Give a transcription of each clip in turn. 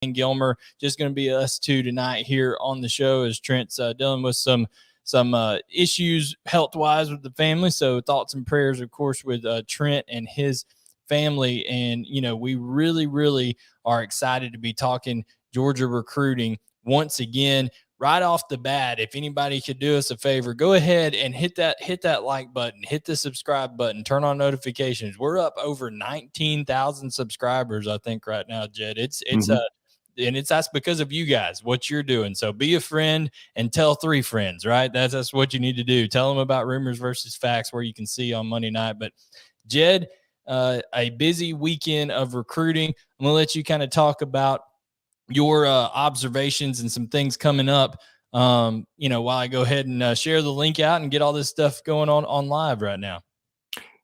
and Gilmer. Just going to be us two tonight here on the show as Trent's dealing with some issues health wise with the family. So thoughts and prayers, of course, with Trent and his family. And we really are excited to be talking Georgia recruiting once again. Right off the bat, if anybody could do us a favor, go ahead and hit that like button, hit the subscribe button, turn on notifications. We're up over 19,000 subscribers, I think, right now, Jed. And that's because of you guys, what you're doing. So be a friend and tell 3 friends, right? That's what you need to do. Tell them about Rumors versus Facts, where you can see on Monday night. But Jed, a busy weekend of recruiting. I'm going to let you kind of talk about your observations and some things coming up, while I go ahead and share the link out and get all this stuff going on live right now.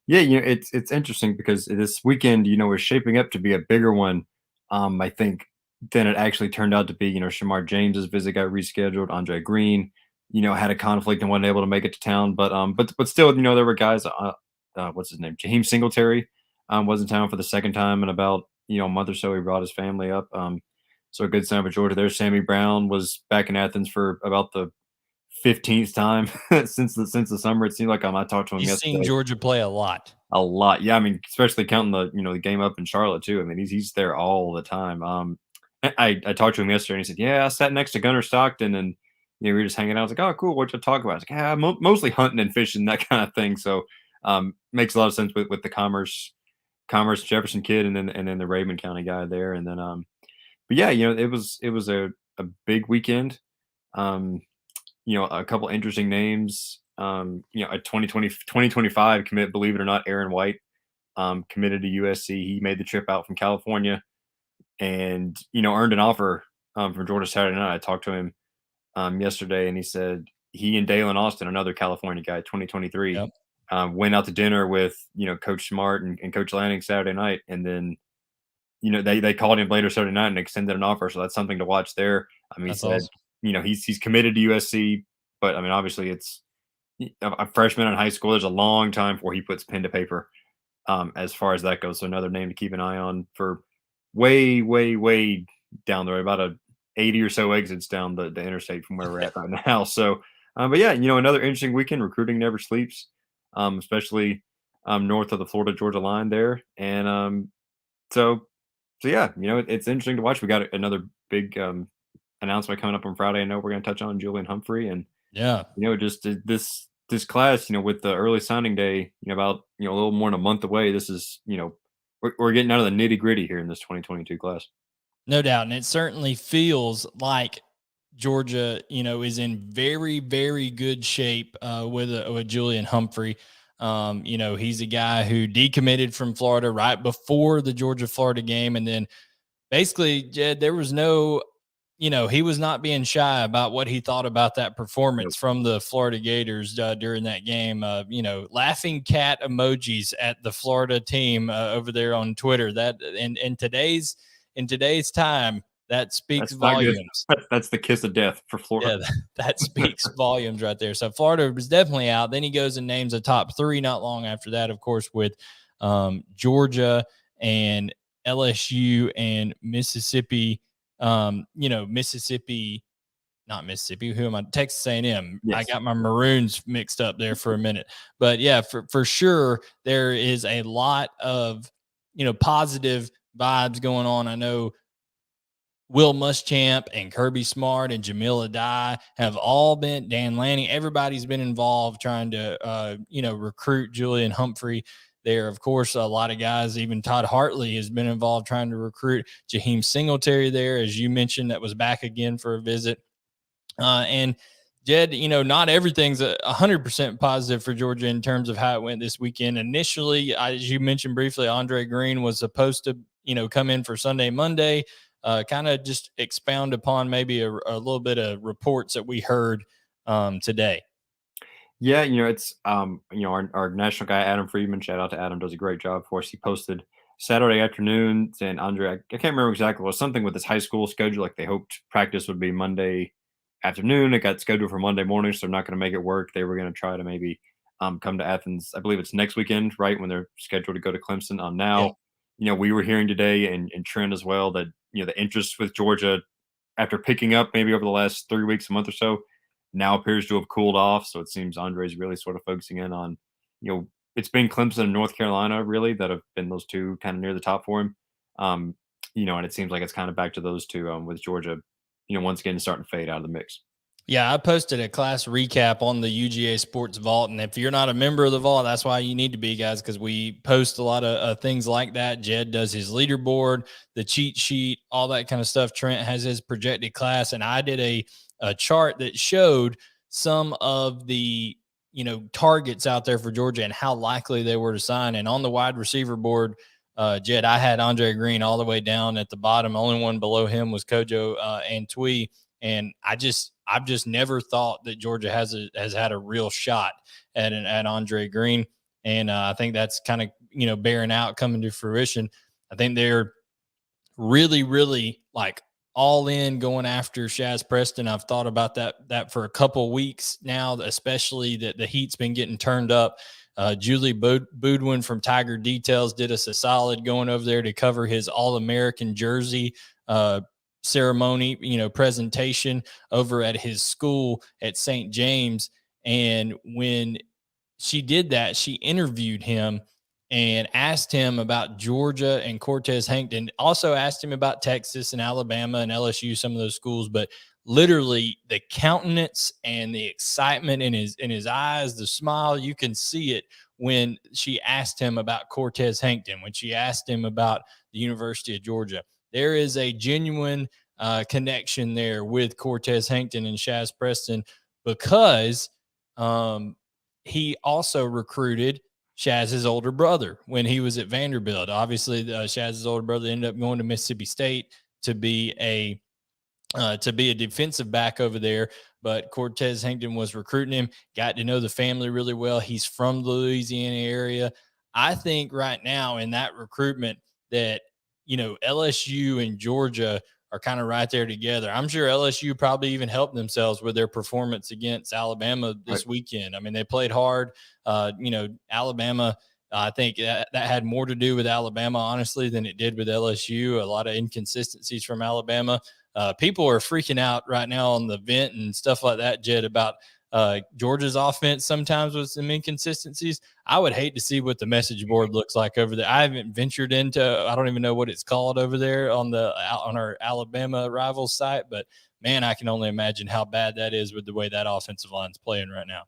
Yeah, it's interesting because this weekend, is shaping up to be a bigger one, I think, than it actually turned out to be. Shamar James's visit got rescheduled. Andre Greene, had a conflict and wasn't able to make it to town. But still, there were guys. What's his name? Jaheim Singletary was in town for the second time in about a month or so. He brought his family up. So a good sign for Georgia there. Sammy Brown was back in Athens for about the 15th time since the summer. It seemed like I talked to him He's yesterday. seen Georgia play a lot. A lot, yeah. I mean, especially counting the game up in Charlotte too. I mean, he's there all the time. I talked to him yesterday, and he said, "Yeah, I sat next to Gunnar Stockton, and we were just hanging out." I was like, "Oh, cool. What'd you talk about?" I was like, "Yeah, mostly hunting and fishing, that kind of thing." So, makes a lot of sense with the Commerce Jefferson kid, and then the Raymond County guy there, and then but yeah, it was a big weekend. A couple interesting names. A 2025 commit, believe it or not, Aaron White, committed to USC. He made the trip out from California and, earned an offer from Georgia Saturday night. I talked to him yesterday, and he said he and Dalen Austin, another California guy, 2023, Yep. Went out to dinner with, Coach Smart and Coach Lanning Saturday night. And then, they called him later Saturday night and extended an offer. So that's something to watch there. He That's said, awesome. He's committed to USC, but obviously it's a freshman in high school. There's a long time before he puts pen to paper, as far as that goes. So another name to keep an eye on for way down the road, about 80 or so exits down the interstate from where we're at right now. So, but yeah, another interesting weekend. Recruiting never sleeps, especially north of the Florida-Georgia line there. And so yeah, it's interesting to watch. We got another big announcement coming up on Friday. I know we're going to touch on Julian Humphrey, and yeah, just this class, with the early signing day, about a little more than a month away. This is we're getting out of the nitty gritty here in this 2022 class. No doubt, and it certainly feels like Georgia, is in very good shape with Julian Humphrey. He's a guy who decommitted from Florida right before the Georgia-Florida game. And then basically, Jed, there was no, he was not being shy about what he thought about that performance from the Florida Gators during that game. Laughing cat emojis at the Florida team over there on Twitter. That in today's time, that speaks volumes. That's the kiss of death for Florida. Yeah, that speaks volumes right there. So Florida was definitely out. Then he goes and names a top 3 not long after that, of course, with Georgia and LSU and Mississippi. Mississippi, not Mississippi. Who am I? Texas A&M. Yes. I got my Maroons mixed up there for a minute. But yeah, for sure, there is a lot of positive vibes going on. I know Will Muschamp and Kirby Smart and Jamil Adai have all been, Dan Lanning, everybody's been involved trying to, recruit Julian Humphrey there. Of course, a lot of guys, even Todd Hartley has been involved trying to recruit Jaheim Singletary there, as you mentioned, that was back again for a visit. And Jed, not everything's 100% positive for Georgia in terms of how it went this weekend. Initially, as you mentioned briefly, Andre Greene was supposed to, come in for Sunday, Monday. Kind of just expound upon maybe a little bit of reports that we heard today. Yeah, it's our national guy Adam Friedman. Shout out to Adam, does a great job for us. He posted Saturday afternoon saying Andre, I can't remember exactly, it was something with his high school schedule. Like they hoped practice would be Monday afternoon. It got scheduled for Monday morning, so they're not going to make it work. They were going to try to maybe come to Athens. I believe it's next weekend, right, when they're scheduled to go to Clemson. Now. Yeah. we were hearing today and Trent as well that, the interest with Georgia after picking up maybe over the last 3 weeks, a month or so, now appears to have cooled off. So it seems Andre's really sort of focusing in on, it's been Clemson and North Carolina really that have been those two kind of near the top for him. Um, and it seems like it's kind of back to those two with Georgia, once again starting to fade out of the mix. Yeah, I posted a class recap on the UGASports Vault, and if you're not a member of the Vault, that's why you need to be, guys, because we post a lot of things like that. Jed does his leaderboard, the cheat sheet, all that kind of stuff. Trent has his projected class, and I did a chart that showed some of the targets out there for Georgia and how likely they were to sign. And on the wide receiver board, Jed, I had Andre Greene all the way down at the bottom. Only one below him was Kojo Antwi. And I've just never thought that Georgia has had a real shot at Andre Greene. And I think that's kind of, bearing out, coming to fruition. I think they're really, really like all in going after Chaz Preston. I've thought about that for a couple weeks now, especially that the heat's been getting turned up. Julie Boudwin from Tiger Details did us a solid going over there to cover his All-American jersey ceremony, presentation over at his school at St. James. And when she did that, she interviewed him and asked him about Georgia and Cortez Hankton, also asked him about Texas and Alabama and LSU, some of those schools, but literally the countenance and the excitement in his eyes, the smile, you can see it when she asked him about Cortez Hankton, when she asked him about the University of Georgia. There is a genuine connection there with Cortez Hankton and Chaz Preston because he also recruited Chaz's older brother when he was at Vanderbilt. Obviously, Chaz's older brother ended up going to Mississippi State to be a defensive back over there, but Cortez Hankton was recruiting him, got to know the family really well. He's from the Louisiana area. I think right now in that recruitment that, LSU and Georgia are kind of right there together. I'm sure LSU probably even helped themselves with their performance against Alabama this weekend. I mean, they played hard. Alabama, I think that had more to do with Alabama, honestly, than it did with LSU. A lot of inconsistencies from Alabama. People are freaking out right now on the vent and stuff like that, Jed, about Georgia's offense sometimes with some inconsistencies. I would hate to see what the message board looks like over there. I haven't ventured into, I don't even know what it's called over there on our Alabama rivals site, but man, I can only imagine how bad that is with the way that offensive line's playing right now.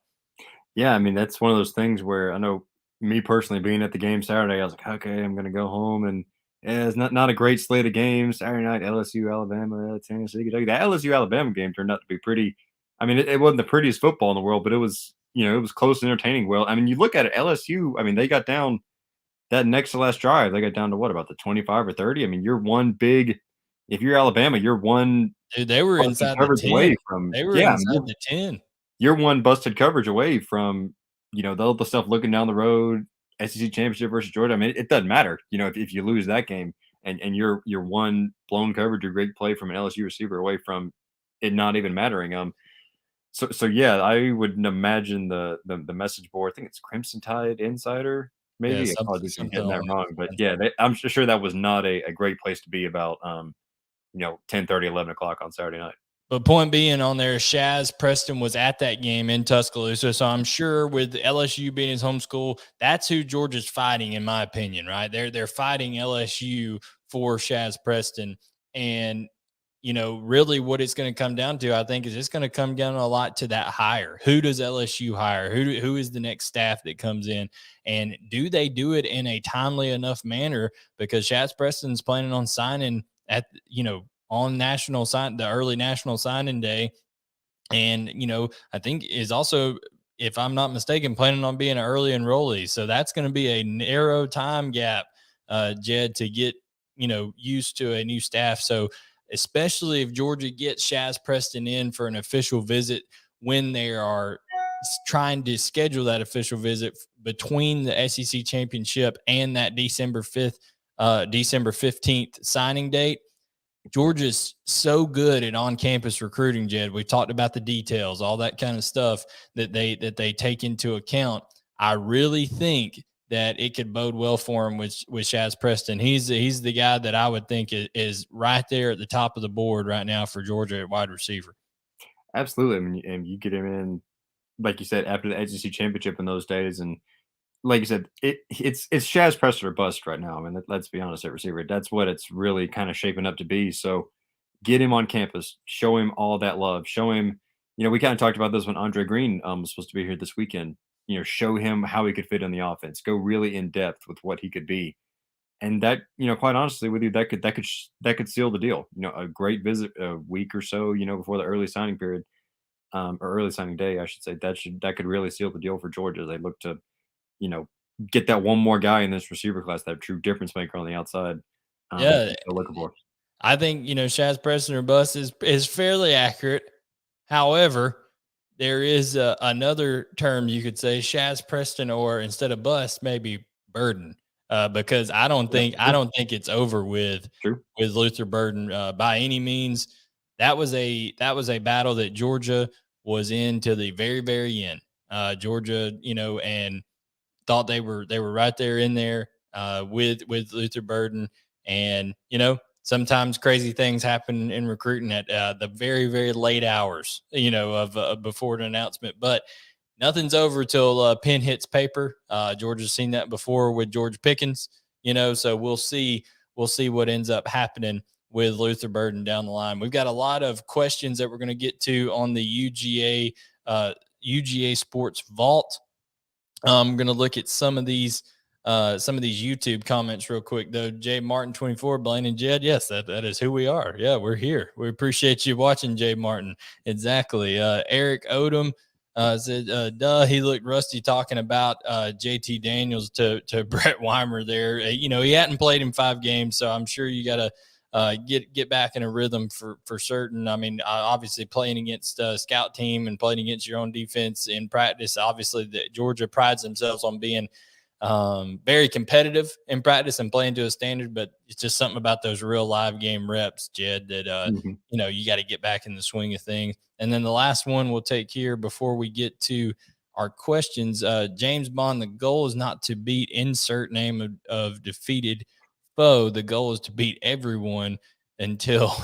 Yeah, I mean, that's one of those things where I know me personally being at the game Saturday, I was like, okay, I'm gonna go home and it's not a great slate of games. Saturday night, LSU, Alabama, Tennessee, Kentucky. The LSU Alabama game turned out to be pretty. I mean, it wasn't the prettiest football in the world, but it was, it was close and entertaining. Well, I mean, you look at it, LSU, I mean, they got down that next to last drive, they got down to what, about the 25 or 30? I mean, if you're Alabama, you're one Dude, they were inside the 10. away from, They were inside the 10. You're one busted coverage away from, the stuff looking down the road, SEC championship versus Georgia. I mean, it doesn't matter, if you lose that game and you're one blown coverage or great play from an LSU receiver away from it not even mattering. So yeah, I would imagine the message board. I think it's Crimson Tide Insider, maybe. Yeah, Apologies, I'm getting that wrong, but yeah, I'm sure that was not a great place to be about 10:30, 11 o'clock on Saturday night. But point being on there, Chaz Preston was at that game in Tuscaloosa. So I'm sure with LSU being his home school, that's who Georgia's fighting, in my opinion, right? They're fighting LSU for Chaz Preston. And, really what it's going to come down to, I think, is it's going to come down a lot to that hire. Who does LSU hire? Who is the next staff that comes in? And do they do it in a timely enough manner? Because Chaz Preston's planning on signing at, on the early national signing day. And, I think is also, if I'm not mistaken, planning on being an early enrollee. So that's going to be a narrow time gap, Jed, to get, used to a new staff. So especially if Georgia gets Chaz Preston in for an official visit when they are trying to schedule that official visit between the SEC championship and that December 15th signing date. Georgia's so good at on-campus recruiting, Jed. We talked about the details, all that kind of stuff that they take into account. I really think that it could bode well for him with Chaz Preston. He's the guy that I would think is right there at the top of the board right now for Georgia at wide receiver. Absolutely. I mean, and you get him in, like you said, after the SEC championship in those days, and like you said, it's Chaz Preston or bust right now. I mean, let's be honest, at receiver, that's what it's really kind of shaping up to be. So get him on campus, show him all that love, show him. We kind of talked about this when Andre Greene was supposed to be here this weekend. Show him how he could fit in the offense. Go really in depth with what he could be, and that quite honestly with you, that could seal the deal. A great visit a week or so, before the early signing period, or early signing day, I should say. That could really seal the deal for Georgia. They look to you know, get that one more guy in this receiver class, that true difference maker on the outside. Yeah, They're looking for. I think Chaz Preston or bust is fairly accurate. However, there is another term you could say, Chaz Preston, or instead of bust, maybe Burden, because I don't think it's over with True. Luther Burden by any means. That was a battle that Georgia was in to the very, very end. Georgia, and thought they were right there in there with Luther Burden, and sometimes crazy things happen in recruiting at the very, very late hours, of before an announcement. But nothing's over till pen hits paper. Georgia's seen that before with George Pickens, so we'll see what ends up happening with Luther Burden down the line. We've got a lot of questions that we're going to get to on the UGA Sports Vault. I'm going to look at some of these YouTube comments real quick, though. Jay Martin 24, Blaine and Jed. Yes, that is who we are. Yeah, we're here. We appreciate you watching, Jay Martin. Exactly. Eric Odom said, duh, he looked rusty talking about JT Daniels to Brett Weimer there. He hadn't played in 5 games, so I'm sure you got to get back in a rhythm for certain. I mean, obviously playing against a scout team and playing against your own defense in practice, obviously Georgia prides themselves on being very competitive in practice and playing to a standard, but it's just something about those real live game reps, Jed, that you got to get back in the swing of things. And then the last one we'll take here before we get to our questions, James Bond, the goal is not to beat insert name of defeated foe. The goal is to beat everyone until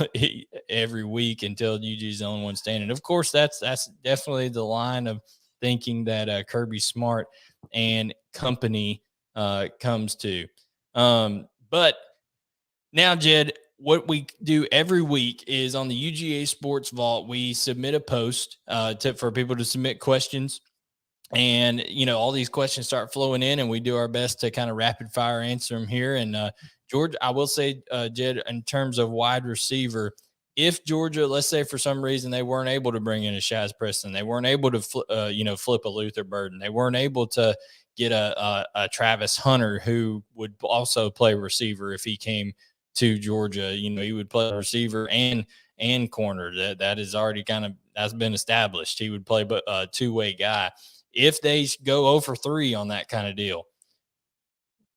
every week until UG's the only one standing. Of course, that's definitely the line of thinking that Kirby Smart and company comes to. But now, Jed, what we do every week is on the UGA Sports Vault, we submit a post for people to submit questions. And, all these questions start flowing in, and we do our best to kind of rapid fire answer them here. And Georgia, I will say, Jed, in terms of wide receiver, if Georgia, let's say for some reason they weren't able to bring in a Chaz Preston, they weren't able to flip a Luther Burden, they weren't able to get a Travis Hunter who would also play receiver if he came to Georgia. He would play receiver and corner. That is already that's been established. He would play a two-way guy. If they go 0 for 3 on that kind of deal,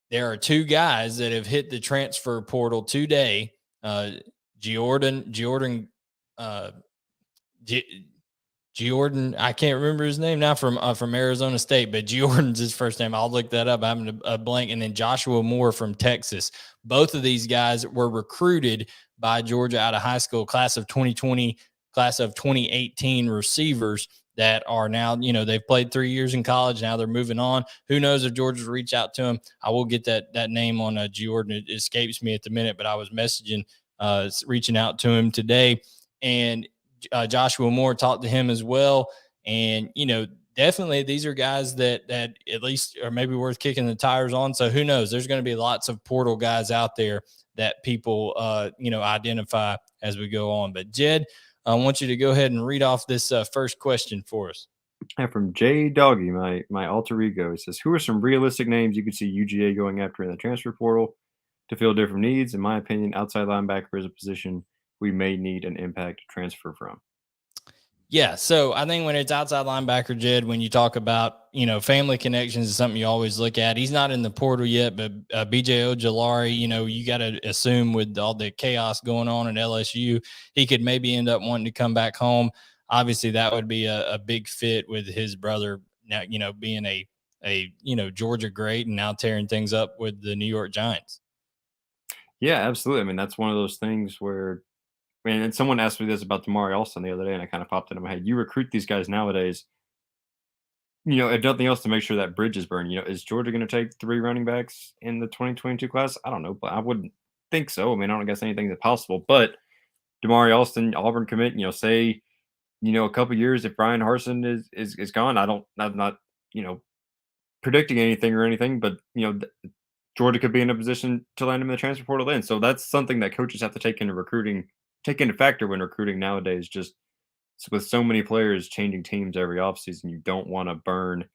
there are 2 guys that have hit the transfer portal today. Jordan, I can't remember his name now from Arizona State, but Jordan's his first name. I'll look that up. I'm having a blank. And then Joshua Moore from Texas. Both of these guys were recruited by Georgia out of high school, class of 2020, class of 2018 receivers that are now, they've played 3 years in college. Now they're moving on. Who knows if Georgia's reach out to him. I will get that name on Jordan. It escapes me at the minute, but I was messaging, reaching out to him today. And Joshua Moore talked to him as well. And, definitely these are guys that at least are maybe worth kicking the tires on. So who knows? There's going to be lots of portal guys out there that people, identify as we go on. But Jed, I want you to go ahead and read off this first question for us. And from Jay Doggy, my alter ego, it says, who are some realistic names you could see UGA going after in the transfer portal to fill different needs? In my opinion, outside linebacker is a position we may need an impact transfer from. Yeah, so I think when it's outside linebacker, Jed, when you talk about, family connections is something you always look at. He's not in the portal yet, but BJ Ojolari, you got to assume with all the chaos going on at LSU, he could maybe end up wanting to come back home. Obviously, that would be a big fit with his brother now, being a a Georgia great and now tearing things up with the New York Giants. Yeah, absolutely. I mean, that's one of those things where, man, and someone asked me this about Damari Alston the other day, and I kind of popped into my head. You recruit these guys nowadays, if nothing else, to make sure that bridge is burned. Is Georgia going to take 3 running backs in the 2022 class? I don't know, but I wouldn't think so. I mean, I don't guess anything's impossible. But Damari Alston, Auburn commit, say, a couple years if Brian Harsin is gone, I'm not, predicting anything, but Georgia could be in a position to land him in the transfer portal then. So that's something that coaches have to take into factor when recruiting nowadays. Just with so many players changing teams every offseason, you don't want to burn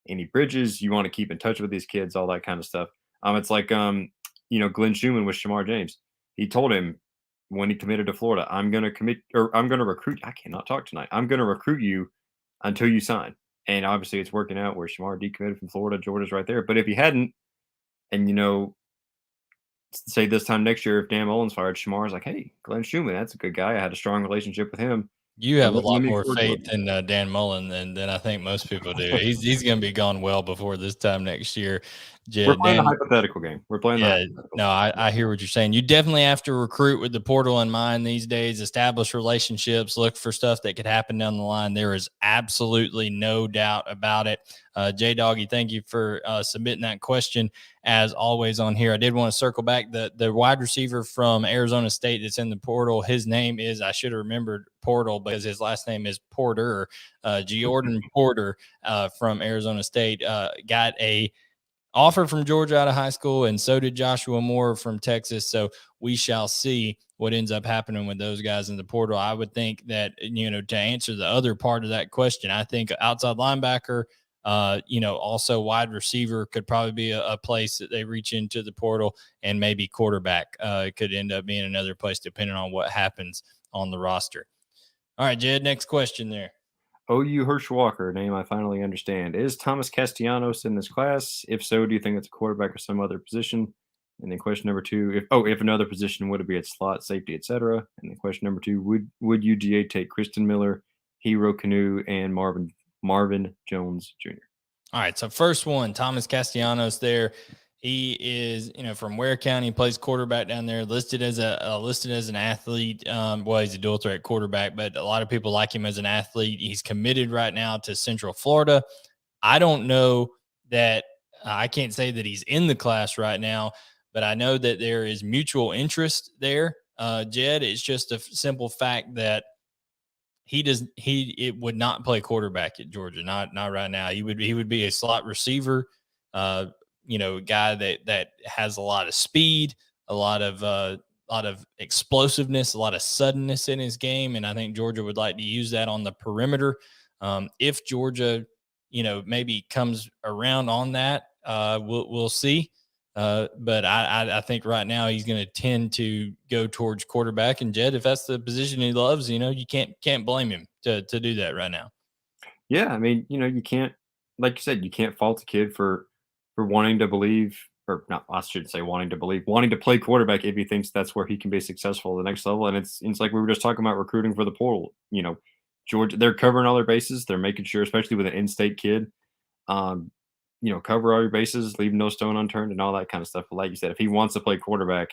any bridges. You want to keep in touch with these kids, all that kind of stuff. It's like Glenn Schumann with Shamar James. He told him when he committed to Florida, I'm going to recruit. I cannot talk tonight. I'm going to recruit you until you sign. And obviously, it's working out where Shamar decommitted from Florida. Georgia's right there. But if he hadn't, and say this time next year, if Dan Mullen's fired, Shamar's like, hey, Glenn Schumann, that's a good guy. I had a strong relationship with him. You have a lot more faith in Dan Mullen than I think most people do. He's going to be gone well before this time next year. We're playing the hypothetical game. No, I hear what you're saying. You definitely have to recruit with the portal in mind these days, establish relationships, look for stuff that could happen down the line. There is absolutely no doubt about it. J-Doggy, thank you for submitting that question as always on here. I did want to circle back the wide receiver from Arizona State that's in the portal. His name is, I should have remembered Portal because his last name is Porter, Jordan Porter from Arizona State. Got a offer from Georgia out of high school, and so did Joshua Moore from Texas. So we shall see what ends up happening with those guys in the portal. I would think that, to answer the other part of that question, I think outside linebacker, also wide receiver could probably be a place that they reach into the portal, and maybe quarterback could end up being another place depending on what happens on the roster. All right, Jed, next question there. OU Hersch Walker, name I finally understand. Is Thomas Castellanos in this class? If so, do you think it's a quarterback or some other position? And then question number 2, if another position, would it be at slot, safety, etc.? And then question number 2, would UGA take Kristen Miller, Hero Canoe, and Marvin Jones Jr.? All right, so first one, Thomas Castellanos there. He is, from Ware County, plays quarterback down there, listed as an athlete. He's a dual threat quarterback, but a lot of people like him as an athlete. He's committed right now to Central Florida. I don't know that I can't say that he's in the class right now, but I know that there is mutual interest there. Jed, it's just a simple fact that it would not play quarterback at Georgia, not right now. He would be a slot receiver. Guy that has a lot of speed, a lot of explosiveness, a lot of suddenness in his game, and I think Georgia would like to use that on the perimeter. If Georgia, maybe comes around on that, we'll see. But I think right now he's going to tend to go towards quarterback. And Jed, if that's the position he loves, you can't blame him to do that right now. Yeah, I mean, you can't, like you said, you can't fault a kid for wanting to believe, or not, I shouldn't say wanting to believe, wanting to play quarterback if he thinks that's where he can be successful at the next level. And it's like we were just talking about recruiting for the portal. Georgia, they're covering all their bases. They're making sure, especially with an in-state kid, cover all your bases, leave no stone unturned, and all that kind of stuff. But like you said, if he wants to play quarterback,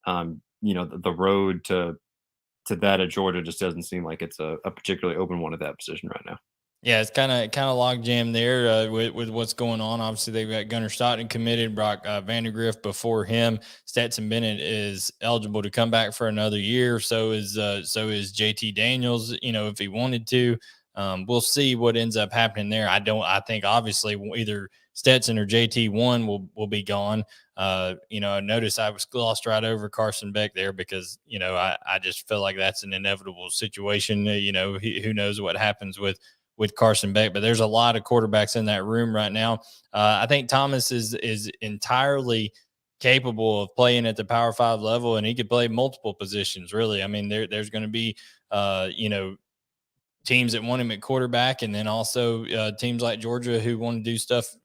the road to that at Georgia just doesn't seem like it's a particularly open one at that position right now. Yeah, it's kind of log jam there with what's going on. Obviously, they've got Gunnar Stockton committed, Brock Vandergrift before him. Stetson Bennett is eligible to come back for another year. So is JT Daniels. If he wanted to, we'll see what ends up happening there. I think obviously either Stetson or JT1 will be gone. Notice I was glossed right over Carson Beck there because I just feel like that's an inevitable situation. Who knows what happens with Carson Beck, but there's a lot of quarterbacks in that room right now. I think Thomas is entirely capable of playing at the Power 5 level, and he could play multiple positions, really. I mean, there's going to be, teams that want him at quarterback, and then also teams like Georgia who want to do stuff,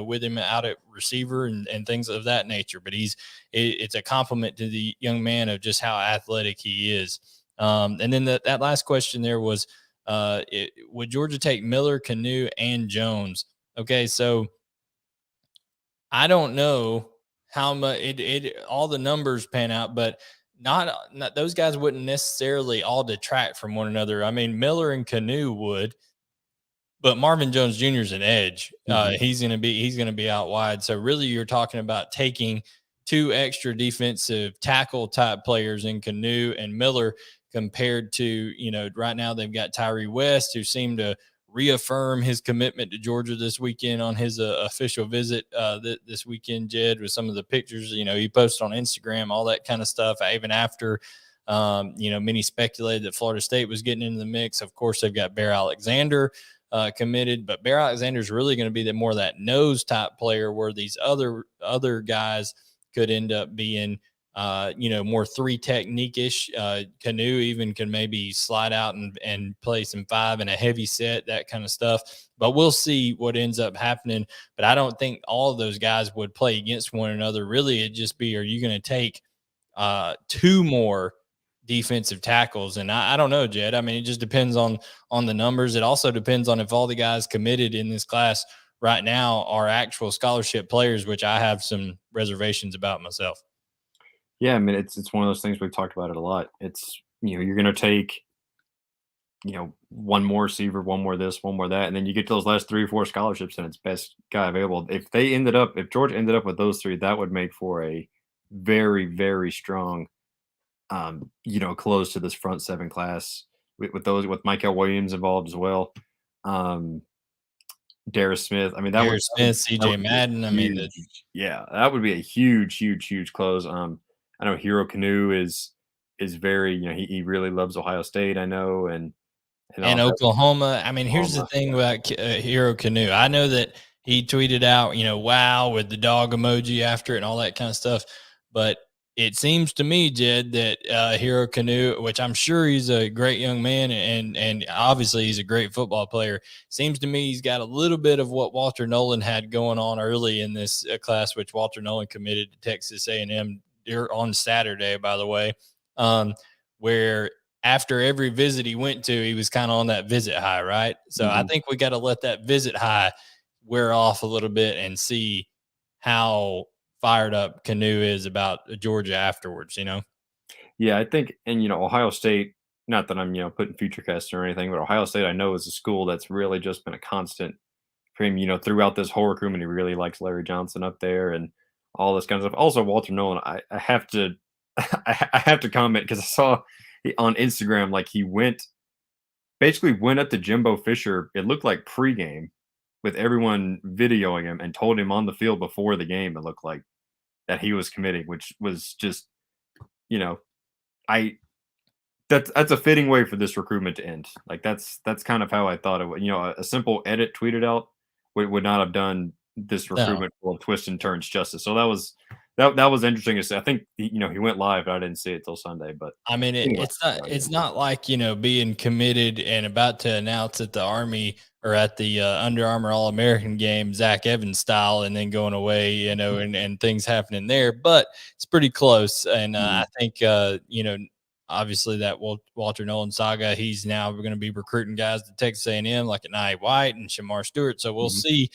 with him out at receiver and things of that nature. But it's a compliment to the young man of just how athletic he is. And then that last question there was, would Georgia take Miller, Canoe, and Jones? Okay, so I don't know how much all the numbers pan out, but not those guys wouldn't necessarily all detract from one another. I mean, Miller and Canoe would, but Marvin Jones Jr. is an edge. Mhm. He's gonna be out wide. So really, you're talking about taking two extra defensive tackle type players in Canoe and Miller compared to, right now they've got Tyree West, who seemed to reaffirm his commitment to Georgia this weekend on his official visit this weekend. Jed, with some of the pictures he posted on Instagram, all that kind of stuff. Even after many speculated that Florida State was getting into the mix. Of course, they've got Bear Alexander committed, but Bear Alexander is really going to be the more that nose type player, where these other guys could end up being more three technique ish. Canoe even can maybe slide out and play some five in a heavy set, that kind of stuff. But we'll see what ends up happening. But I don't think all of those guys would play against one another. Really, it'd just be, are you going to take two more defensive tackles? And I don't know, Jed. I mean, it just depends on the numbers. It also depends on if all the guys committed in this class right now are actual scholarship players, which I have some reservations about myself. Yeah, I mean, it's one of those things we've talked about it a lot. It's, you're gonna take, one more receiver, one more this, one more that, and then you get to those last 3 or 4 scholarships and it's best guy available. If Georgia ended up with those 3, that would make for a very, very strong, close to this front 7 class with Michael Williams involved as well. Um, Darius Smith. I mean, Harris Smith, that CJ would be a Madden. I mean, huge, yeah, that would be a huge, huge, huge close. I know Hero Canoe is very, he really loves Ohio State, I know, and and all that. Oklahoma. I mean, here's the Oklahoma, thing about Hero Canoe. I know that he tweeted out, wow, with the dog emoji after it and all that kind of stuff. But it seems to me, Jed, that Hero Canoe, which I'm sure he's a great young man and obviously he's a great football player, seems to me he's got a little bit of what Walter Nolan had going on early in this class, which Walter Nolan committed to Texas A&M on Saturday, by the way, where after every visit he went to, he was kind of on that visit high, right? So I mhm. think we got to let that visit high wear off a little bit and see how fired up Canoe is about Georgia afterwards. Yeah, I think, and Ohio State. Not that I'm putting future casts or anything, but Ohio State I know is a school that's really just been a constant for him. Throughout this whole recruitment, he really likes Larry Johnson up there and all this kind of stuff. Also, Walter Nolan. I have to I have to comment because I saw on Instagram like he basically went up to Jimbo Fisher. It looked like pregame with everyone videoing him and told him on the field before the game. It looked like that he was committing, which was just, you know, I that's a fitting way for this recruitment to end. Like that's kind of how I thought it would. A simple edit tweeted out would not have done this No, recruitment full of twists and turns justice. So that was interesting to see. I think he went live. But I didn't see it till Sunday, but I mean, anyway. it's not like, being committed and about to announce at the Army or at the Under Armour All American game, Zach Evans style, and then going away, and things happening there. But it's pretty close. And I Mhm, think, obviously that Walter Nolan saga, he's now going to be recruiting guys to Texas A&M like Anaya White and Shamar Stewart. So we'll mhm, see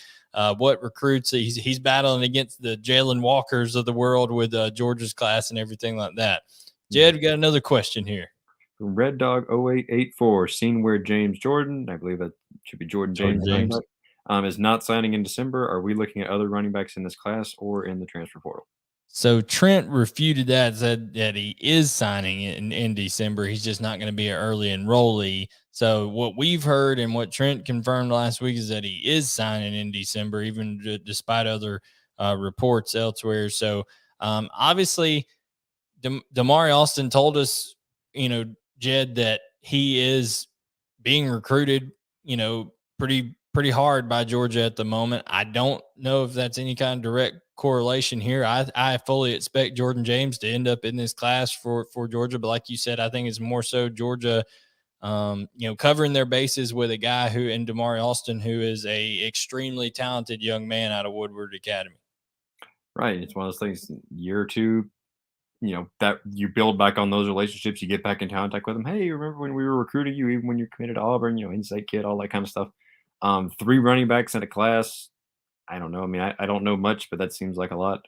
what recruits he's battling against the Jalen Walkers of the world with Georgia's class and everything like that. mhm. Jed, we got another question here. From Red Dog 0884, seen where James Jordan, I believe that should be Jordan Jordan James, the running James. back, is not signing in December. Are we looking at other running backs in this class or in the transfer portal? So Trent refuted that, said that he is signing in December. He's just not going to be an early enrollee. So what we've heard and what Trent confirmed last week is that he is signing in December, even despite other reports elsewhere. So obviously, Damari Austin told us, Jed, that he is being recruited, pretty hard by Georgia at the moment. I don't know if that's any kind of direct correlation here. I fully expect Jordan James to end up in this class for Georgia, but like you said, I think it's more so Georgia, covering their bases with a guy who in Damari Austin, who is a extremely talented young man out of Woodward Academy. Right. It's one of those things, year or two, that you build back on those relationships, you get back in contact with them. Hey, remember when we were recruiting you, even when you committed to Auburn, Insight Kid, all that kind of stuff. 3 running backs in a class. I don't know. I mean, I don't know much, but that seems like a lot.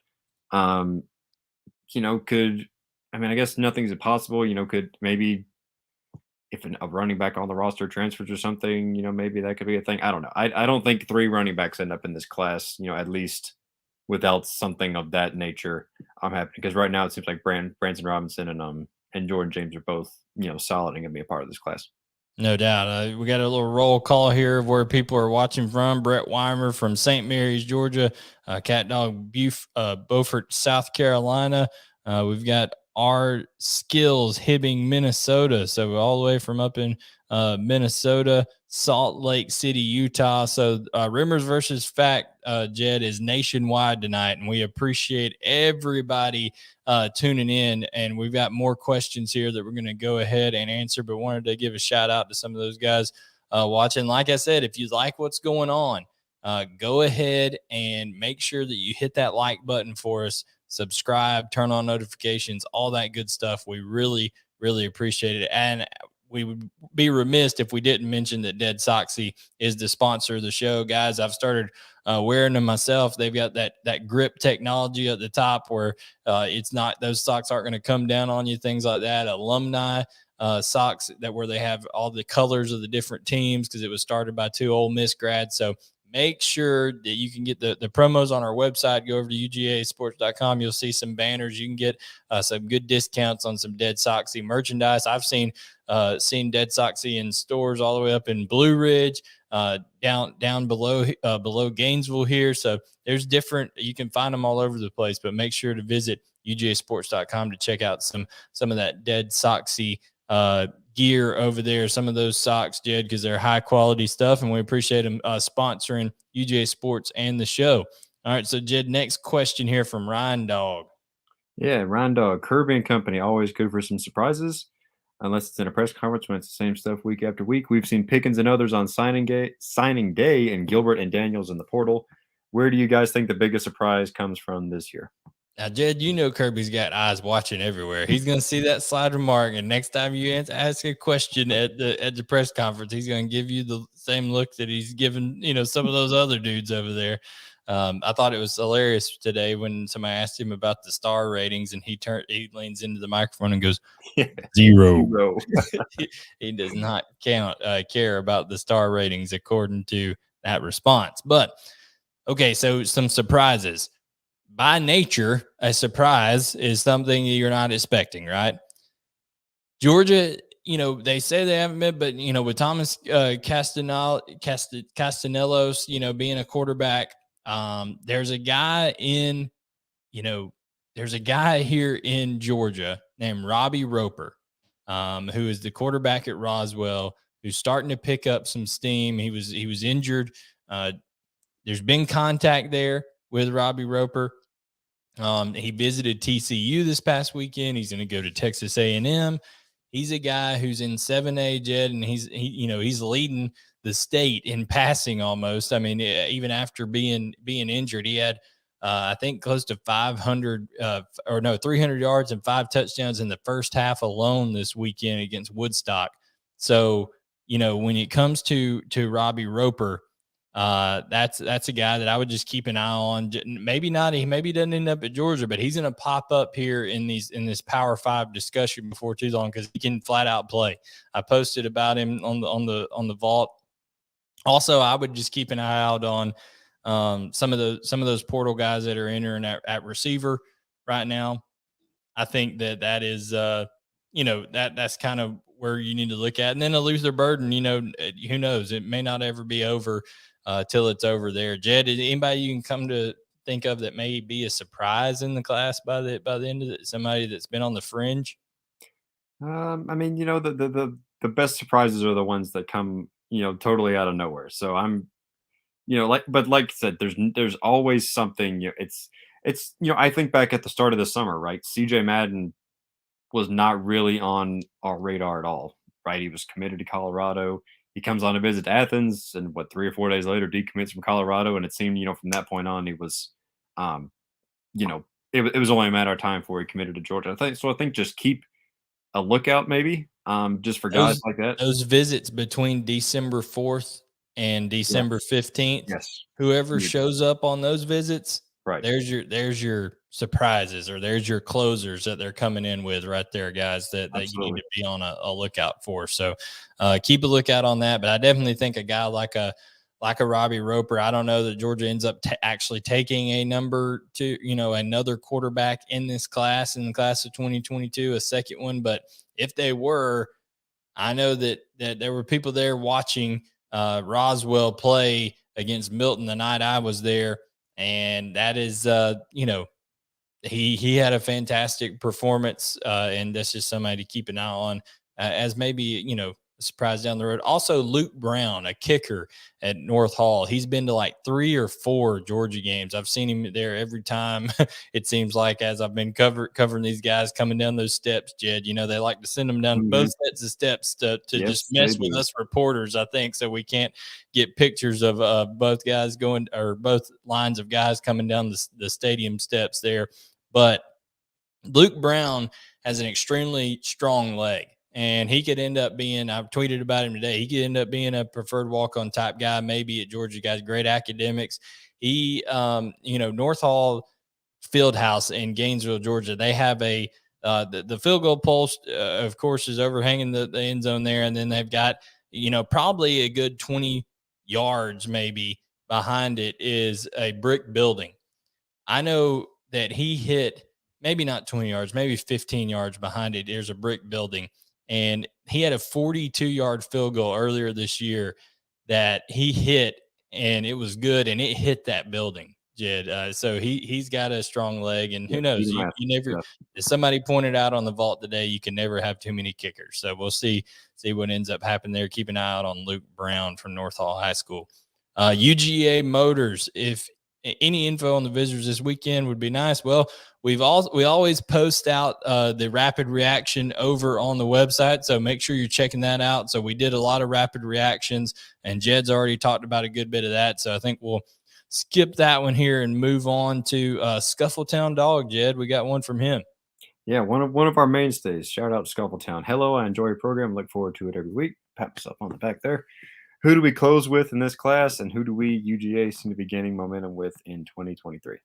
Um, could I mean, I guess nothing's impossible. Could maybe if a running back on the roster transfers or something, maybe that could be a thing. I don't know. I don't think three running backs end up in this class, at least without something of that nature. I'm happy because right now it seems like Branson Robinson and Jordan James are both, solid and gonna be a part of this class. No doubt. We got a little roll call here of where people are watching from. Brett Weimer from St. Mary's, Georgia. Cat Dog Beaufort, South Carolina. We've got our Skills Hibbing, Minnesota. So all the way from up in Minnesota, Salt Lake City, Utah. So Rimmers versus Fact, Jed, is nationwide tonight, and we appreciate everybody tuning in. And we've got more questions here that we're going to go ahead and answer, but wanted to give a shout out to some of those guys watching. Like I said, if you like what's going on, go ahead and make sure that you hit that like button for us, subscribe, turn on notifications, all that good stuff. We really, really appreciate it. And we would be remiss if we didn't mention that Dead Soxy is the sponsor of the show. Guys, I've started wearing them myself. They've got that grip technology at the top where it's not, those socks aren't going to come down on you, things like that. Alumni socks where they have all the colors of the different teams because it was started by 2 Ole Miss grads. So make sure that you can get the promos on our website. Go over to UGASports.com. You'll see some banners. You can get some good discounts on some Dead Soxy merchandise. I've seen Dead Soxy in stores all the way up in Blue Ridge, down below Gainesville here. So there's different, you can find them all over the place, but make sure to visit UGAsports.com to check out some of that Dead Soxy gear over there, some of those socks, Jed, because they're high quality stuff, and we appreciate them sponsoring UGA Sports and the show. All right, so Jed, next question here from Ryan Dog. Yeah, Ryan Dog, Kirby and Company, always good for some surprises. Unless it's in a press conference when it's the same stuff week after week. We've seen Pickens and others on signing day, and Gilbert and Daniels in the portal. Where do you guys think the biggest surprise comes from this year? Now, Jed, you know Kirby's got eyes watching everywhere. He's going to see that slide remark, and next time you ask a question at the press conference, he's going to give you the same look that he's given, some of those other dudes over there. I thought it was hilarious today when somebody asked him about the star ratings, and he leans into the microphone and goes, zero. He does not care about the star ratings according to that response. But okay, so some surprises. By nature, a surprise is something you're not expecting, right? Georgia, they say they haven't been, but with Thomas Castanelos, being a quarterback, there's a guy here in Georgia named Robbie Roper, who is the quarterback at Roswell, who's starting to pick up some steam. He was injured. There's been contact there with Robbie Roper. He visited TCU this past weekend. He's going to go to Texas A&M. He's a guy who's in 7A, Jed, and he's leading the state in passing almost. I mean, even after being injured, he had I think close to 300 yards and 5 touchdowns in the first half alone this weekend against Woodstock. So, when it comes to Robbie Roper, that's a guy that I would just keep an eye on. Maybe he doesn't end up at Georgia, but he's going to pop up here in this Power 5 discussion before too long because he can flat out play. I posted about him on the vault. Also, I would just keep an eye out on some of those portal guys that are entering at receiver right now. I think that is that's kind of where you need to look at. And then Luther Burden, who knows? It may not ever be over till it's over there. Jed, is anybody you can come to think of that may be a surprise in the class by the end of it? Somebody that's been on the fringe? I mean, the best surprises are the ones that come, totally out of nowhere. So I'm, but like I said, there's always something. It's I think back at the start of the summer, right? CJ Madden was not really on our radar at all, right? He was committed to Colorado. He comes on a visit to Athens, and 3 or 4 days later, decommits from Colorado. And it seemed, from that point on, he was, it was only a matter of time before he committed to Georgia. I think just keep a lookout, maybe, just for guys like that. Those visits between December 4th and Yeah. December 15th, Yes. whoever Huge. shows up on those visits, Right. there's your surprises, or there's your closers that they're coming in with right there, guys, that you need Absolutely. to be on a lookout for. So keep a lookout on that. But I definitely think a guy like a Robbie Roper, I don't know that Georgia ends up actually taking a number two, another quarterback in this class, in the class of 2022, a second one. But if they were, I know that there were people there watching Roswell play against Milton the night I was there, and that is, he had a fantastic performance, and that's just somebody to keep an eye on as maybe a surprise down the road. Also, Luke Brown, a kicker at North Hall, he's been to like 3 or 4 Georgia games. I've seen him there every time. It seems like, as I've been covering these guys coming down those steps, Jed. They like to send them down Mhm. both sets of steps to just Yes, mess they with do. us reporters, I think, so we can't get pictures of both guys going, or both lines of guys coming down the stadium steps there. But Luke Brown has an extremely strong leg, and he could end up being, I've tweeted about him today, he could end up being a preferred walk-on type guy, maybe at Georgia. Guy's great academics. He, North Hall Fieldhouse in Gainesville, Georgia, they have the field goal post, of course, is overhanging the end zone there. And then they've got, probably a good 20 yards maybe behind it is a brick building. I know that he hit maybe not 20 yards, maybe 15 yards behind it. There's a brick building, and he had a 42-yard field goal earlier this year that he hit, and it was good, and it hit that building, Jed. So he's got a strong leg, and who Yeah, knows? beat 'em You, out. you never, Yeah. as somebody pointed out on the vault today, you can never have too many kickers. So we'll see what ends up happening there. Keep an eye out on Luke Brown from North Hall High School. UGA Motors, if any info on the visitors this weekend would be nice. Well, we always post out the rapid reaction over on the website, so make sure you're checking that out. So we did a lot of rapid reactions, and Jed's already talked about a good bit of that. So I think we'll skip that one here and move on to Scuffletown Dog. Jed, we got one from him. Yeah, one of our mainstays. Shout out to Scalpeltown. Hello, I enjoy your program. Look forward to it every week. Pat myself on the back there. Who do we close with in this class, and who do we UGA seem to be gaining momentum with in 2023?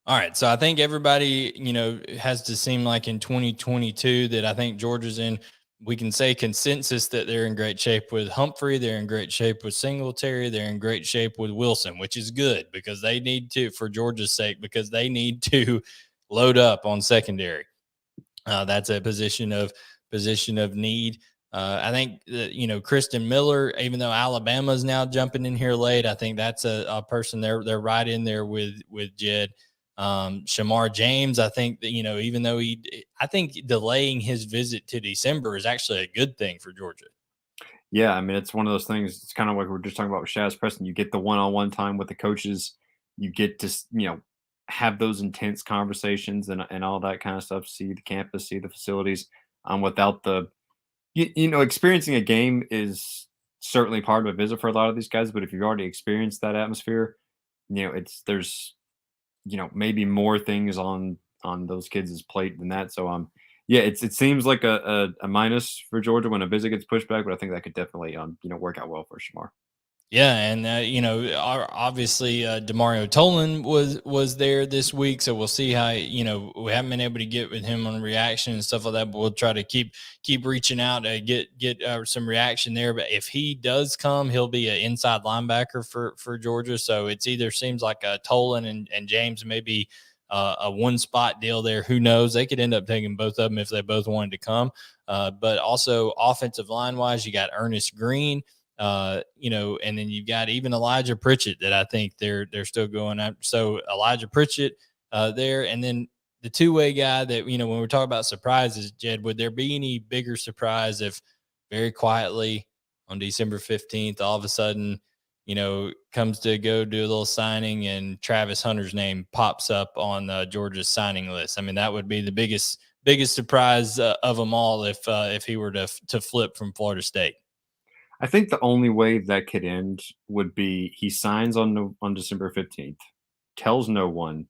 All right. So I think everybody, has to seem like in 2022 that I think Georgia's in, we can say consensus that they're in great shape with Humphrey. They're in great shape with Singletary. They're in great shape with Wilson, which is good because they need to, for Georgia's sake, because they need to load up on secondary. That's a position of need. I think that, Kristen Miller, even though Alabama's now jumping in here late, I think that's a person they're right in there with Jed. Shamar James, I think that, even though I think delaying his visit to December is actually a good thing for Georgia. Yeah, I mean, it's one of those things. It's kind of like we are just talking about with Chaz Preston. You get the one-on-one time with the coaches. You get to, have those intense conversations and all that kind of stuff. See the campus, see the facilities. Without the, experiencing a game is certainly part of a visit for a lot of these guys. But if you've already experienced that atmosphere, there's maybe more things on those kids' plate than that. So yeah, it seems like a minus for Georgia when a visit gets pushed back, but I think that could definitely work out well for Shamar. Yeah, and obviously Demario Tolan was there this week, so we'll see how we haven't been able to get with him on reaction and stuff like that, but we'll try to keep reaching out to get some reaction there. But if he does come, he'll be an inside linebacker for Georgia. So it's either seems like Tolan and James maybe a one spot deal there. Who knows? They could end up taking both of them if they both wanted to come. But also offensive line wise, you got Ernest Greene. And then you've got even Elijah Pritchett that I think they're still going after. So Elijah Pritchett there, and then the two-way guy that, when we're talking about surprises, Jed, would there be any bigger surprise if very quietly on December 15th, all of a sudden, comes to go do a little signing and Travis Hunter's name pops up on Georgia's signing list? I mean, that would be the biggest surprise of them all if he were to flip from Florida State. I think the only way that could end would be he signs on December 15th, tells no one,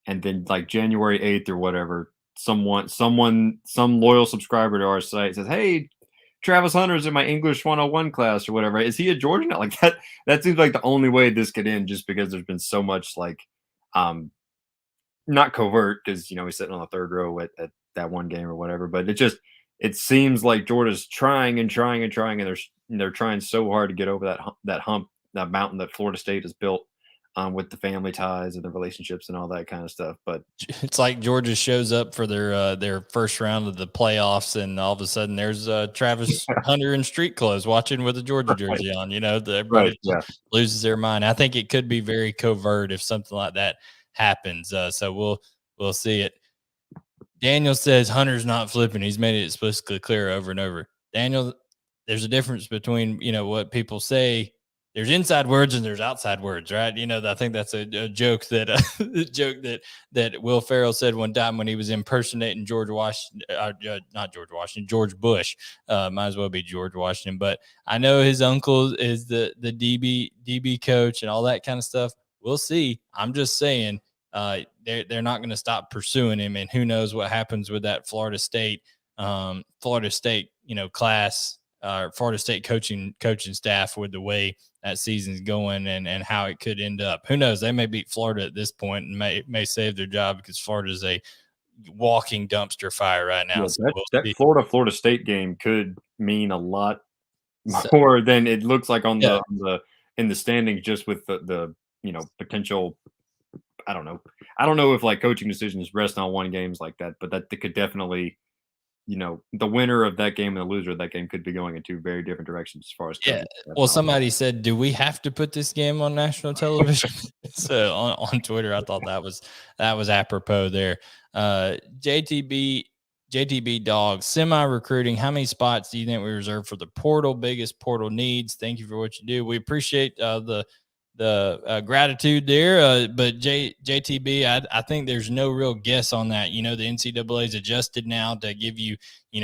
and then like January 8th or whatever, some loyal subscriber to our site says, "Hey, Travis Hunter's in my English 101 class or whatever. Is he a Georgia now? Like that seems like the only way this could end, just because there's been so much like not covert, because he's sitting on the third row at that one game or whatever, but it seems like Georgia's trying and trying and trying, and they're trying so hard to get over that hump, that mountain that Florida State has built, with the family ties and the relationships and all that kind of stuff. But it's like Georgia shows up for their first round of the playoffs, and all of a sudden there's Travis Hunter in street clothes watching with a Georgia jersey on. Everybody loses their mind. I think it could be very covert if something like that happens. So we'll see it. Daniel says Hunter's not flipping. He's made it explicitly clear over and over. Daniel, there's a difference between what people say. There's inside words and there's outside words, right? I think that's a joke that that Will Ferrell said one time when he was impersonating George Bush. Might as well be George Washington. But I know his uncle is the DB coach and all that kind of stuff. We'll see. I'm just saying they're not going to stop pursuing him, and who knows what happens with that Florida State class. Florida State coaching staff with the way that season's going and how it could end up. Who knows? They may beat Florida at this point and may save their job, because Florida is a walking dumpster fire right now. Yeah, so that Florida State game could mean a lot more than it looks like in the standings, just with the potential. I don't know if like coaching decisions rest on one games like that, but that could definitely. The winner of that game and the loser of that game could be going in two very different directions as far as coaching. Well, somebody said, "Do we have to put this game on national television?" So on Twitter, I thought that was apropos there. JTB Dog, semi-recruiting. How many spots do you think we reserve for the portal? Biggest portal needs. Thank you for what you do. We appreciate the gratitude there. But JTB, I think there's no real guess on that. The NCAA's adjusted now to give you,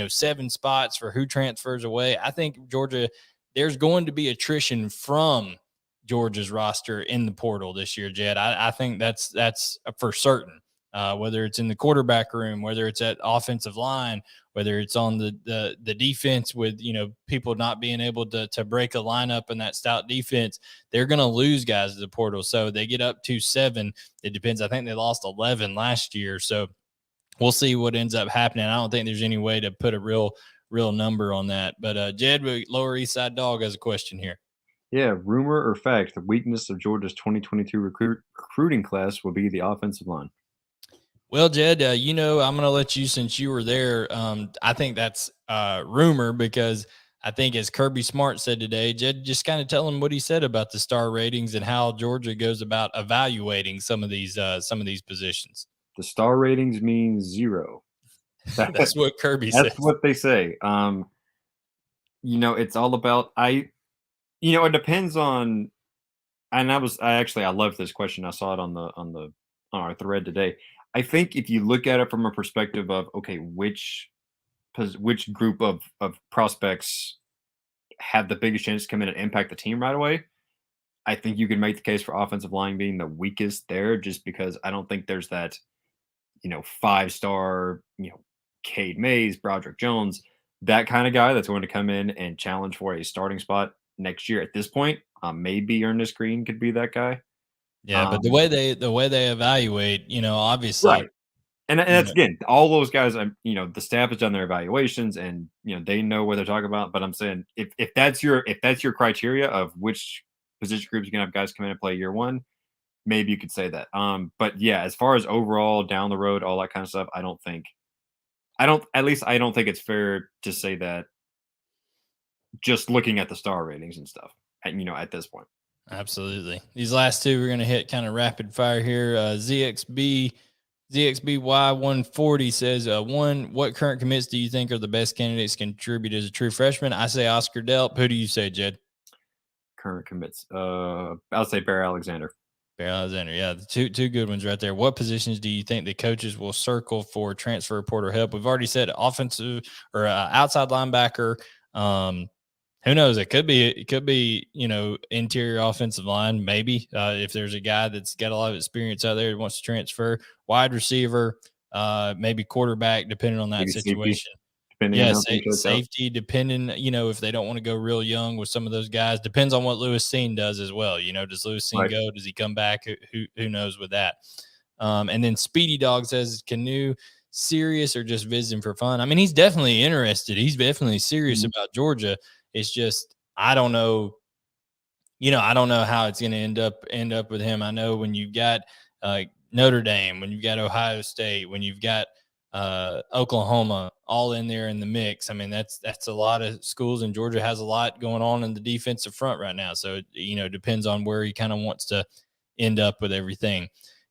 7 spots for who transfers away. I think Georgia, there's going to be attrition from Georgia's roster in the portal this year, Jed. I think that's for certain. Whether it's in the quarterback room, whether it's at offensive line, whether it's on the defense with, people not being able to break a lineup in that stout defense, they're going to lose guys to the portal. So they get up to 7. It depends. I think they lost 11 last year. So we'll see what ends up happening. I don't think there's any way to put a real number on that. But Jed, Lower East Side Dog has a question here. Yeah, rumor or fact, the weakness of Georgia's 2022 recruiting class will be the offensive line. Well, Jed, I'm going to let you, since you were there. I think that's rumor, because I think, as Kirby Smart said today, Jed, just kind of tell him what he said about the star ratings and how Georgia goes about evaluating some of these positions. The star ratings mean 0. That's what Kirby said. That's what they say. It's all about it depends on. And I loved this question. I saw it on our thread today. I think if you look at it from a perspective of, okay, which group of prospects have the biggest chance to come in and impact the team right away, I think you can make the case for offensive line being the weakest there, just because I don't think there's that, 5-star, Cade Mays, Broderick Jones, that kind of guy that's going to come in and challenge for a starting spot next year. At this point, maybe Ernest Greene could be that guy. Yeah, but the way they evaluate, obviously, right. And that's, again, all those guys, the staff has done their evaluations, and they know what they're talking about. But I'm saying, if that's your criteria of which position groups you can have guys come in and play year one, maybe you could say that. But yeah, as far as overall down the road, all that kind of stuff, I don't think it's fair to say that just looking at the star ratings and stuff, at this point. Absolutely. These last two we're going to hit kind of rapid fire here. ZXBY140 says, what current commits do you think are the best candidates to contribute as a true freshman? I say Oscar Delp. Who do you say, Jed? Current commits. I'll say Bear Alexander. Bear Alexander, yeah, two good ones right there. What positions do you think the coaches will circle for transfer portal help? We've already said offensive or outside linebacker. Who knows? It could be, interior offensive line, maybe, if there's a guy that's got a lot of experience out there that wants to transfer. Wide receiver, maybe quarterback, depending on that situation. depending on how things shake out. Safety, depending, if they don't want to go real young with some of those guys, depends on what Lewis Cine does as well. Does Lewis Cine go? Does he come back? Who knows with that? And then Speedy Dog says, Canoe serious or just visiting for fun? I mean, he's definitely interested. He's definitely serious about Georgia. It's just, I don't know. I don't know how it's going to end up with him. I know when you've got Notre Dame, when you've got Ohio State, when you've got Oklahoma all in there in the mix. I mean, that's a lot of schools, and Georgia has a lot going on in the defensive front right now. So, it depends on where he kind of wants to end up with everything.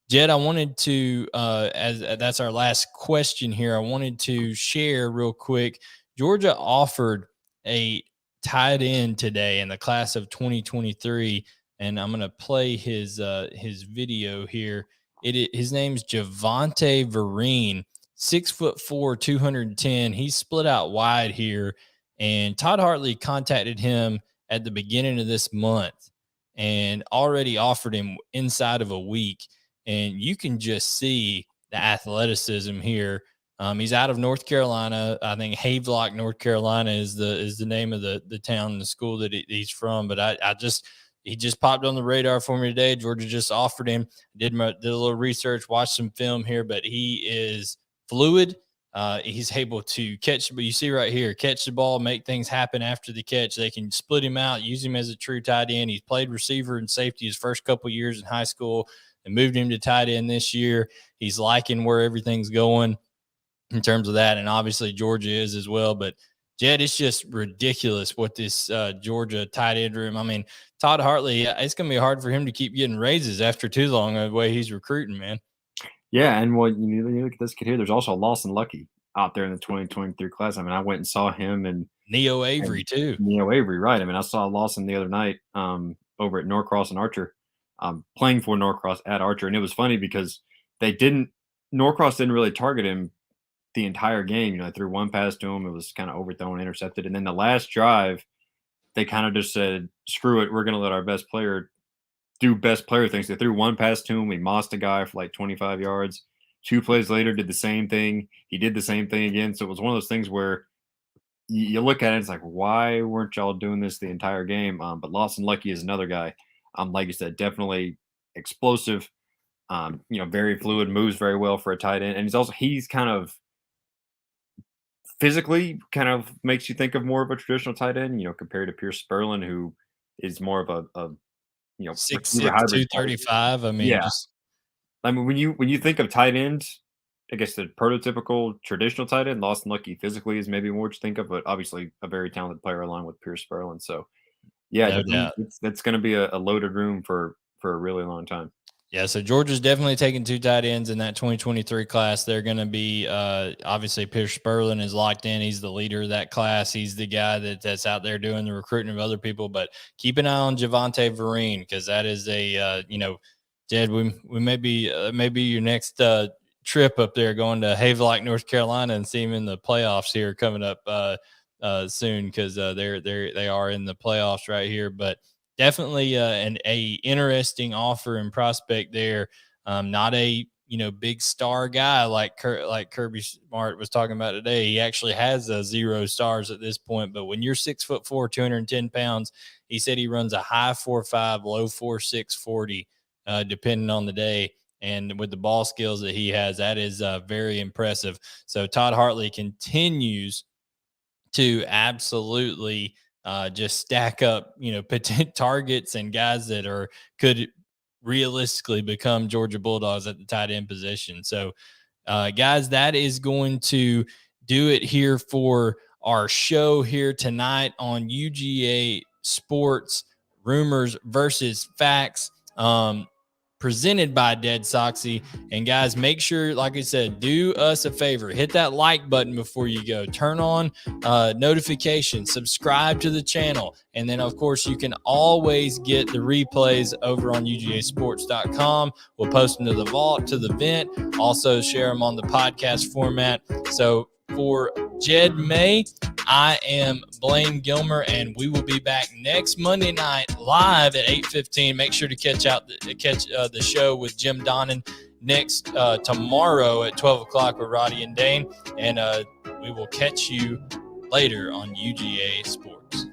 Jed, I wanted to, as that's our last question here, I wanted to share real quick. Georgia offered a tight end today in the class of 2023, and I'm going to play his video here. His name's Javonte Vereen, 6'4", 210. He's split out wide here, and Todd Hartley contacted him at the beginning of this month and already offered him inside of a week. And you can just see the athleticism here. He's out of North Carolina. I think Havelock, North Carolina is the name of the town and the school that he's from. But he just popped on the radar for me today. Georgia just offered him. Did a little research, watched some film here, but he is fluid. He's able to catch, but you see right here, catch the ball, make things happen after the catch. They can split him out, use him as a true tight end. He's played receiver and safety his first couple years in high school and moved him to tight end this year. He's liking where everything's going in terms of that. And obviously Georgia is as well, but Jed, it's just ridiculous what this Georgia tight end room. I mean, Todd Hartley, it's going to be hard for him to keep getting raises after too long the way he's recruiting, man. Yeah, and you look at this kid here, there's also Lawson Lucky out there in the 2023 class. I mean, I went and saw him and Neo Avery too. Neo Avery, right. I mean, I saw Lawson the other night over at Norcross and Archer, playing for Norcross at Archer. And it was funny because Norcross didn't really target him the entire game. They threw one pass to him. It was kind of overthrown, intercepted. And then the last drive, they kind of just said, screw it. We're going to let our best player do best player things. They threw one pass to him. He mossed a guy for like 25 yards. 2 plays later, did the same thing. He did the same thing again. So it was one of those things where you look at it, it's like, why weren't y'all doing this the entire game? But Lawson Lucky is another guy. Like you said, definitely explosive, very fluid, moves very well for a tight end. And he's kind of physically makes you think of more of a traditional tight end, compared to Pierce Spurlin, who is more of a 6'6", 235. I mean, yeah. When you think of tight end, I guess the prototypical traditional tight end, Lawson Lucky physically is maybe more what you think of, but obviously a very talented player along with Pierce Spurlin. So, yeah, that's going to be a loaded room for a really long time. Yeah, so Georgia's definitely taking 2 tight ends in that 2023 class. They're going to be obviously Pierce Spurlin is locked in. He's the leader of that class. He's the guy that's out there doing the recruiting of other people. But keep an eye on Javonte Vereen, because that is a Jed, we may be your next trip up there, going to Havelock, North Carolina, and see him in the playoffs here coming up soon, because they are in the playoffs right here. But definitely an interesting offer and prospect there. Not a big star guy like Kirby Smart was talking about today. He actually has 0 stars at this point. But when you're 6'4", 210 pounds, he said he runs a high 4.5, low 4.6 40, depending on the day. And with the ball skills that he has, that is very impressive. So Todd Hartley continues to absolutely just stack up, potential targets and guys that could realistically become Georgia Bulldogs at the tight end position. So, guys, that is going to do it here for our show here tonight on UGA Sports Rumors versus Facts. Presented by Dead Soxy. And guys, make sure, like I said, do us a favor, hit that like button before you go, turn on notifications, subscribe to the channel, and then of course you can always get the replays over on UGAsports.com. We'll post them to the vault, to the vent, also share them on the podcast format. So for Jed May, I am Blaine Gilmer, and we will be back next Monday night live at 8:15. Make sure to catch the show with Jim Donnan next tomorrow at 12 o'clock with Roddy and Dane. And we will catch you later on UGA Sports.